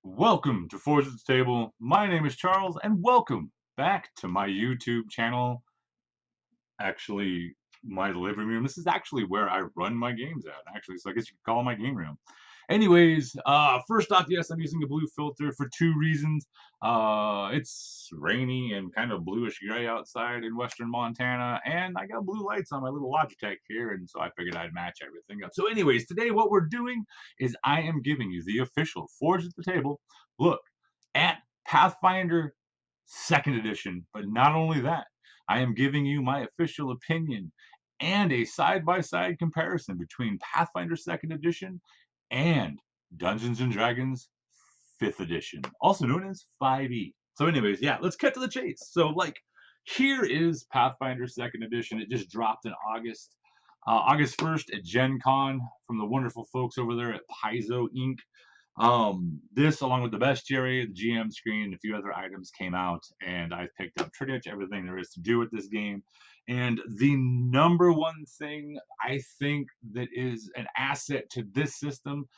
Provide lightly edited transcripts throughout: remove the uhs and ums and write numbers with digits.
Welcome to Forge at the Table. My name is Charles, and welcome back to my YouTube channel. Actually, my living room. This is actually where I run my games at, actually. So I guess you could call it my game room. Anyways, first off, yes, I'm using a blue filter for two reasons. It's rainy and kind of bluish gray outside in western Montana, and I got blue lights on my little Logitech here, and so I figured I'd match everything up. So, anyways, today what we're doing is I am giving you the official Forge at the Table look at Pathfinder Second Edition. But not only that, I am giving you my official opinion and a side by side comparison between Pathfinder Second Edition and Dungeons and Dragons 5th Edition, also known as 5e. So, anyways, yeah, let's cut to the chase. So, here is Pathfinder Second Edition. It just dropped in August. August 1st at Gen Con from the wonderful folks over there at Paizo Inc. This, along with the bestiary, the GM screen, and a few other items came out, and I picked up pretty much everything there is to do with this game. And the number one thing I think that is an asset to this system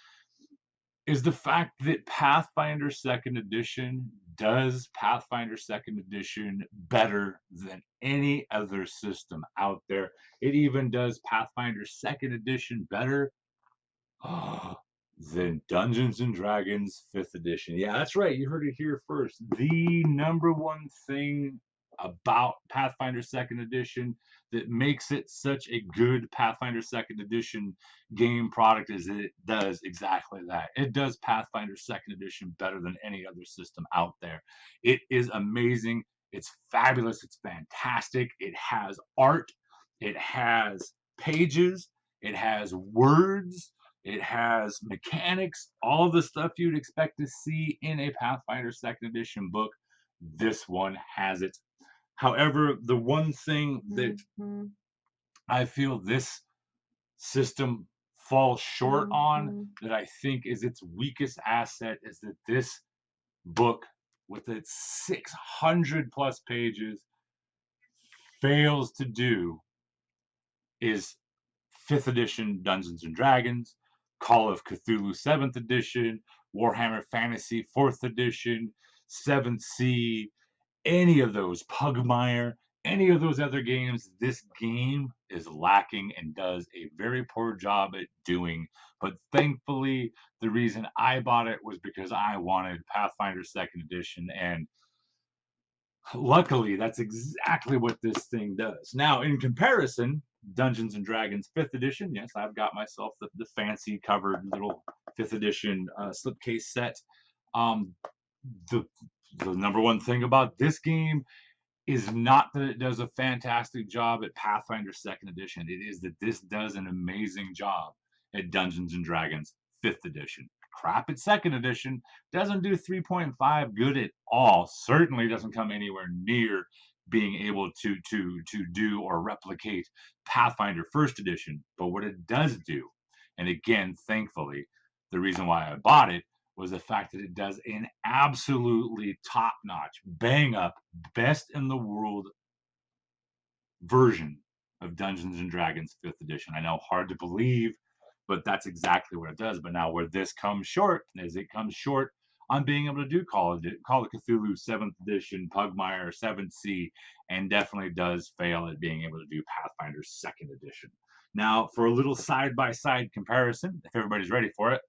is the fact that Pathfinder Second Edition does Pathfinder Second Edition better than any other system out there. It even does Pathfinder Second Edition better than Dungeons and Dragons 5th edition. Yeah, that's right. You heard it here first. The number one thing about Pathfinder 2nd edition that makes it such a good Pathfinder 2nd edition game product is that it does exactly that. It does Pathfinder 2nd edition better than any other system out there. It is amazing. It's fabulous. It's fantastic. It has art. It has pages. It has words. It has mechanics, all the stuff you'd expect to see in a Pathfinder Second Edition book. This one has it. However, the one thing that Mhm, I feel this system falls short on, mhm. that I think is its weakest asset, is that this book, with its 600 plus pages, fails to do is 5th edition Dungeons and Dragons, Call of Cthulhu 7th edition, Warhammer Fantasy 4th edition, 7th Sea, any of those, Pugmire, any of those other games, this game is lacking and does a very poor job at doing. But thankfully, the reason I bought it was because I wanted Pathfinder 2nd edition, and luckily, that's exactly what this thing does. Now, in comparison, Dungeons and Dragons 5th edition, yes, I've got myself the fancy covered little 5th edition slipcase set. Um, the the number one thing about this game is not that it does a fantastic job at Pathfinder 2nd edition. It is that this does an amazing job at Dungeons and Dragons 5th edition. Crap at 2nd edition doesn't do 3.5 good at all. Certainly doesn't come anywhere near being able to do or replicate Pathfinder 1st edition. But what it does do, and again, thankfully, the reason why I bought it was the fact that it does an absolutely top notch, bang up, best in the world version of Dungeons and Dragons 5th edition. I know, hard to believe, but that's exactly what it does. But now, where this comes short is it comes short on being able to do Call of Cthulhu 7th edition, Pugmire 7th Sea, and definitely does fail at being able to do Pathfinder 2nd edition. Now, for a little side by side comparison, if everybody's ready for it,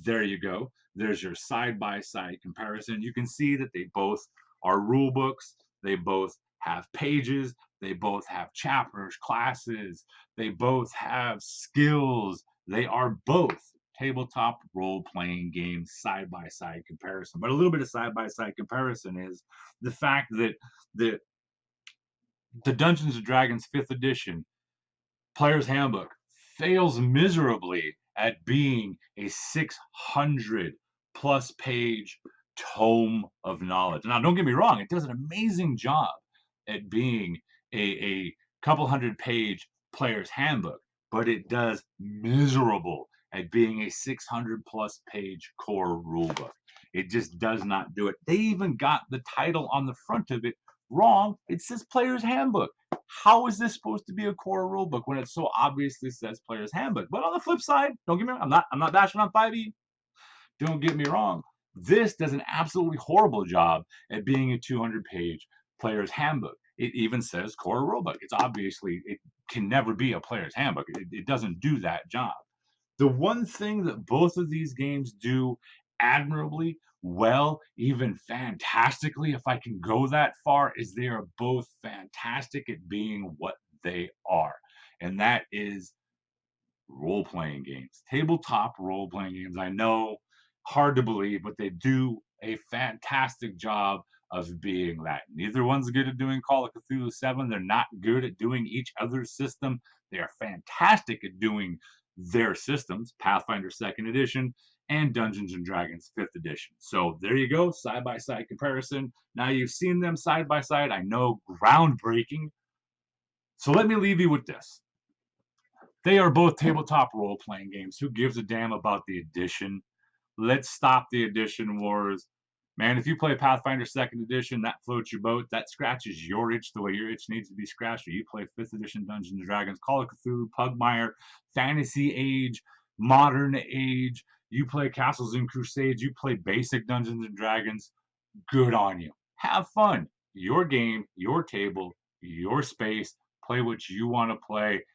there you go. There's your side by side comparison. You can see that they both are rule books, they both have pages, they both have chapters, classes, they both have skills. They are both tabletop role playing games, side by side comparison. But a little bit of side by side comparison is the fact that the the Dungeons and Dragons 5th edition Player's Handbook fails miserably at being a 600 plus page tome of knowledge. Now, don't get me wrong, it does an amazing job at being a couple hundred page player's handbook, but it does miserable at being a 600 plus page core rulebook. It just does not do it. They even got the title on the front of it wrong. It says player's handbook. How is this supposed to be a core rulebook when it so obviously says player's handbook? But on the flip side, don't get me wrong, I'm not bashing on 5e. Don't get me wrong. This does an absolutely horrible job at being a 200-page player's handbook. It even says core rulebook. It's obviously, it can never be a player's handbook. It doesn't do that job. The one thing that both of these games do admirably well, even fantastically, if I can go that far, is they are both fantastic at being what they are. And that is role playing games, tabletop role playing games. I know, hard to believe, but they do a fantastic job of being that. Neither one's good at doing Call of Cthulhu 7. They're not good at doing each other's system. They are fantastic at doing their systems, Pathfinder 2nd edition and Dungeons and Dragons 5th edition. So there you go, side by side comparison. Now you've seen them side by side. I know, groundbreaking. So let me leave you with this. They are both tabletop role playing games. Who gives a damn about the edition? Let's stop the edition wars. Man, if you play Pathfinder 2nd edition, that floats your boat. That scratches your itch the way your itch needs to be scratched. Or you play 5th edition Dungeons and Dragons, Call of Cthulhu, Pugmire, Fantasy Age, Modern Age. You play Castles and Crusades. You play basic Dungeons and Dragons. Good on you. Have fun. Your game, your table, your space. Play what you want to play.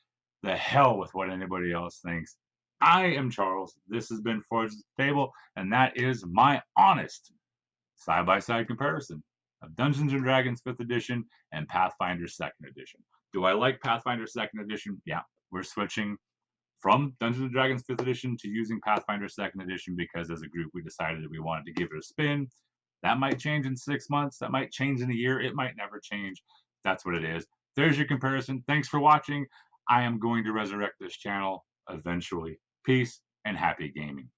The hell with what anybody else thinks. I am Charles. This has been Forge the Table, and that is my honest side by side comparison of Dungeons and Dragons 5th edition and Pathfinder 2nd edition. Do I like Pathfinder 2nd edition? Yeah, we're switching from Dungeons and Dragons 5th edition to using Pathfinder 2nd edition because as a group we decided that we wanted to give it a spin. That might change in 6 months. That might change in a year. It might never change. That's what it is. There's your comparison. Thanks for watching. I am going to resurrect this channel eventually. Peace and happy gaming.